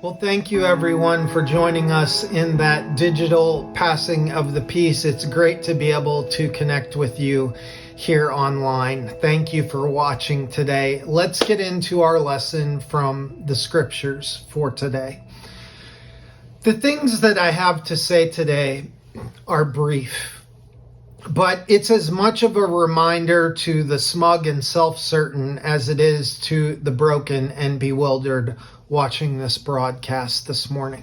Well, thank you everyone for joining us in that digital passing of the peace. It's great to be able to connect with you here online. Thank you for watching today. Let's get into our lesson from the scriptures for today. The things that I have to say today are brief, but it's as much of a reminder to the smug and self-certain as it is to the broken and bewildered watching this broadcast this morning.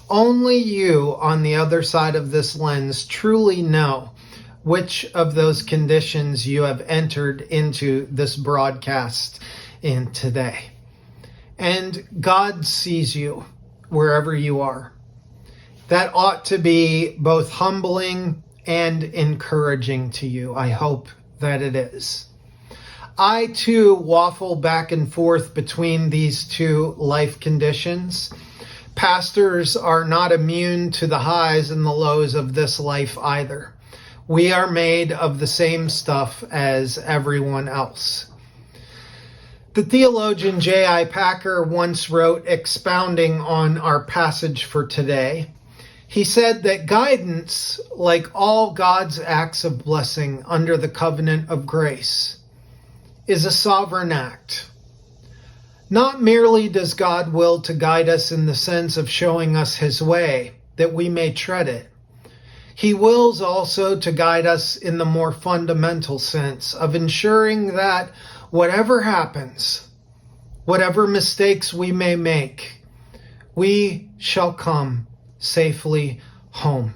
Only you on the other side of this lens truly know which of those conditions you have entered into this broadcast in today. And God sees you wherever you are. That ought to be both humbling and encouraging to you. I hope that it is. I too waffle back and forth between these two life conditions. Pastors are not immune to the highs and the lows of this life either. We are made of the same stuff as everyone else. The theologian J.I. Packer once wrote, expounding on our passage for today, he said that guidance, like all God's acts of blessing under the covenant of grace, is a sovereign act. Not merely does God will to guide us in the sense of showing us his way, that we may tread it. He wills also to guide us in the more fundamental sense of ensuring that whatever happens, whatever mistakes we may make, we shall come safely home.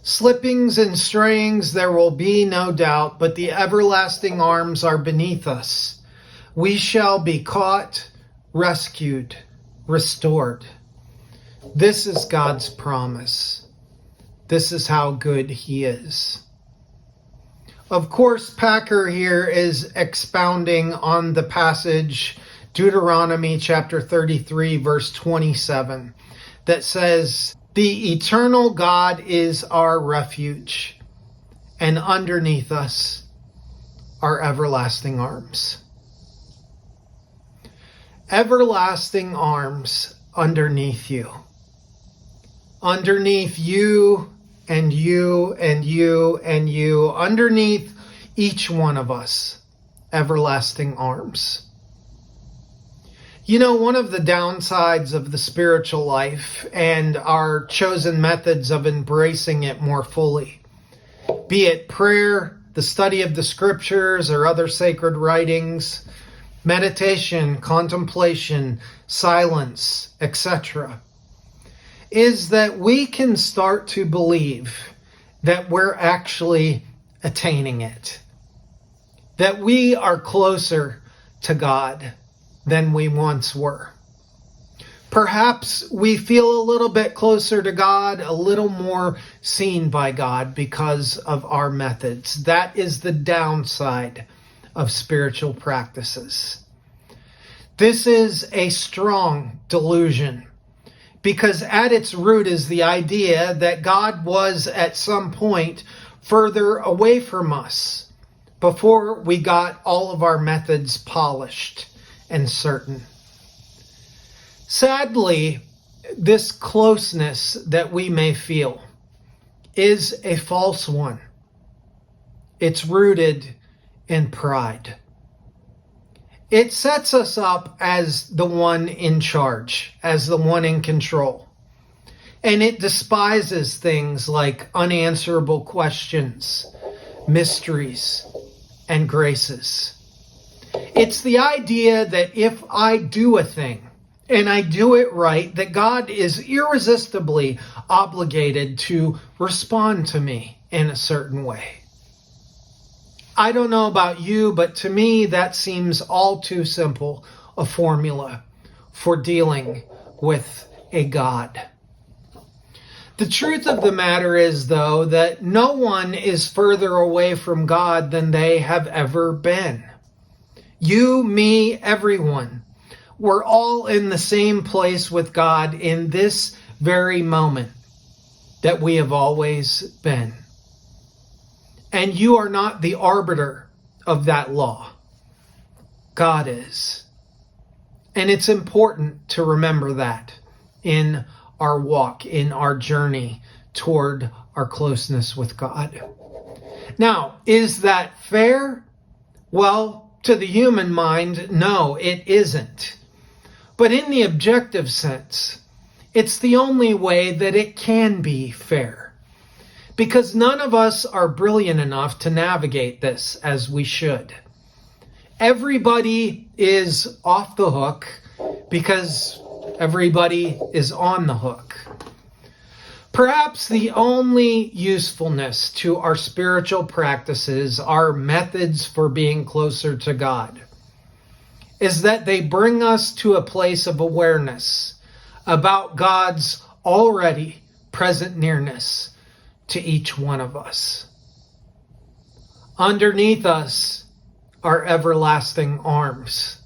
Slippings and strayings there will be, no doubt, but the everlasting arms are beneath us. We shall be caught, rescued, restored. This is God's promise. This is how good he is. Of course, Packer here is expounding on the passage, Deuteronomy chapter 33, verse 27, that says, "The eternal God is our refuge, and underneath us are everlasting arms." Everlasting arms underneath you. Underneath you and you and you and you. Underneath each one of us. Everlasting arms. You know, one of the downsides of the spiritual life and our chosen methods of embracing it more fully, be it prayer, the study of the scriptures or other sacred writings, meditation, contemplation, silence, etc., is that we can start to believe that we're actually attaining it, that we are closer to God than we once were. Perhaps we feel a little bit closer to God, a little more seen by God because of our methods. That is the downside of spiritual practices. This is a strong delusion because at its root is the idea that God was at some point further away from us before we got all of our methods polished and certain. Sadly, this closeness that we may feel is a false one. It's rooted in pride. It sets us up as the one in charge, as the one in control. And it despises things like unanswerable questions, mysteries, and graces. It's the idea that if I do a thing, and I do it right, that God is irresistibly obligated to respond to me in a certain way. I don't know about you, but to me that seems all too simple a formula for dealing with a God. The truth of the matter is, though, that no one is further away from God than they have ever been. You, me, everyone. We're all in the same place with God in this very moment that we have always been. And you are not the arbiter of that law. God is. And it's important to remember that in our walk, in our journey toward our closeness with God. Now, is that fair? Well, to the human mind, no, it isn't. But in the objective sense, it's the only way that it can be fair. Because none of us are brilliant enough to navigate this as we should. Everybody is off the hook because everybody is on the hook. Perhaps the only usefulness to our spiritual practices, our methods for being closer to God, is that they bring us to a place of awareness about God's already present nearness to each one of us. Underneath us are everlasting arms.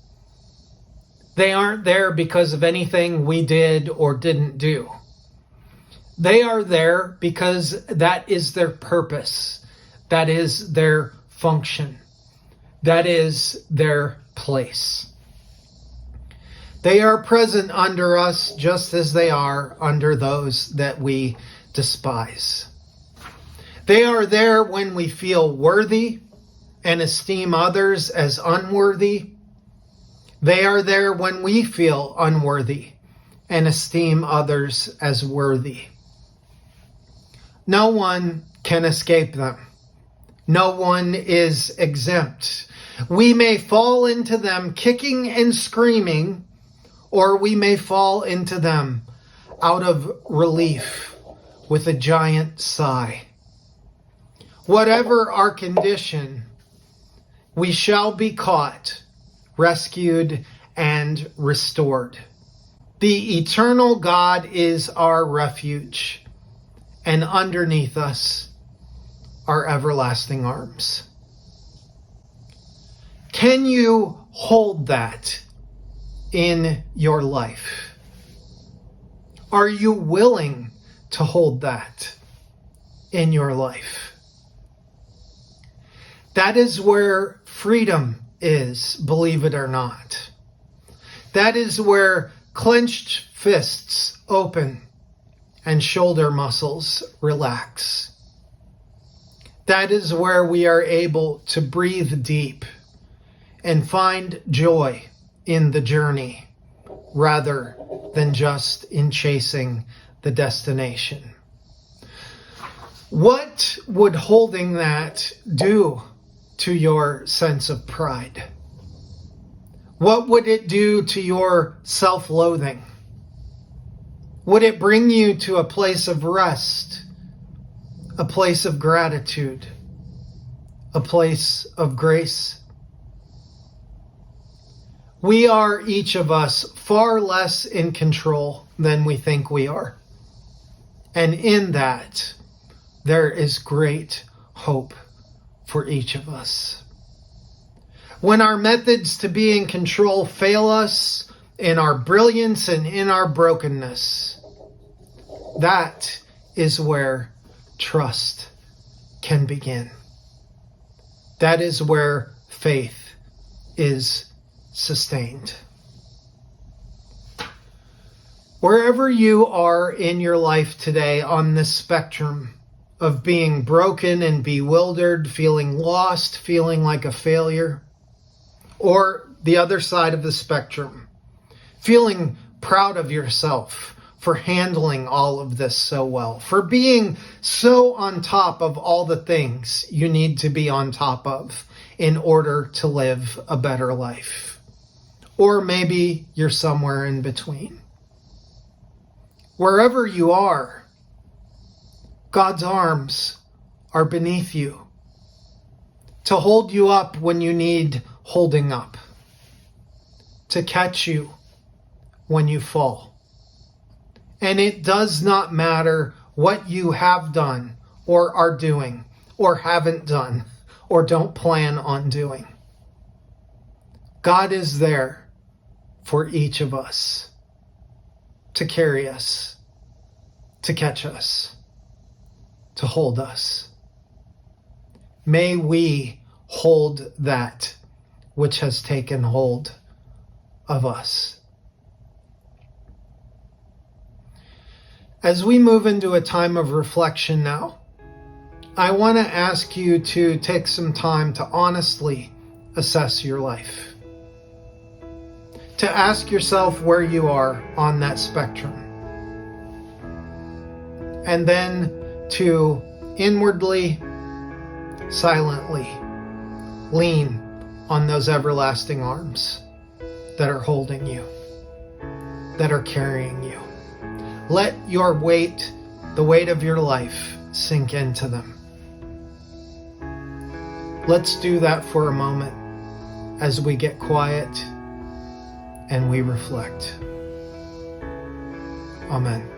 They aren't there because of anything we did or didn't do. They are there because that is their purpose. That is their function. That is their place. They are present under us just as they are under those that we despise. They are there when we feel worthy and esteem others as unworthy. They are there when we feel unworthy and esteem others as worthy. No one can escape them. No one is exempt. We may fall into them kicking and screaming, or we may fall into them out of relief with a giant sigh. Whatever our condition, we shall be caught, rescued, and restored. The eternal God is our refuge, and underneath us are everlasting arms. Can you hold that in your life? Are you willing to hold that in your life? That is where freedom is, believe it or not. That is where clenched fists open and shoulder muscles relax. That is where we are able to breathe deep and find joy in the journey rather than just in chasing the destination. What would holding that do to your sense of pride? What would it do to your self-loathing? Would it bring you to a place of rest, a place of gratitude, a place of grace? We are, each of us, far less in control than we think we are. And in that, there is great hope for each of us. When our methods to be in control fail us in our brilliance and in our brokenness, that is where trust can begin. That is where faith is sustained. Wherever you are in your life today on this spectrum of being broken and bewildered, feeling lost, feeling like a failure, or the other side of the spectrum, feeling proud of yourself for handling all of this so well, for being so on top of all the things you need to be on top of in order to live a better life. Or maybe you're somewhere in between. Wherever you are, God's arms are beneath you to hold you up when you need holding up, to catch you when you fall. And it does not matter what you have done or are doing or haven't done or don't plan on doing. God is there for each of us to carry us, to catch us, to hold us. May we hold that which has taken hold of us. As we move into a time of reflection now, I want to ask you to take some time to honestly assess your life. To ask yourself where you are on that spectrum. And then to inwardly, silently lean on those everlasting arms that are holding you, that are carrying you. Let your weight, the weight of your life, sink into them. Let's do that for a moment as we get quiet and we reflect. Amen.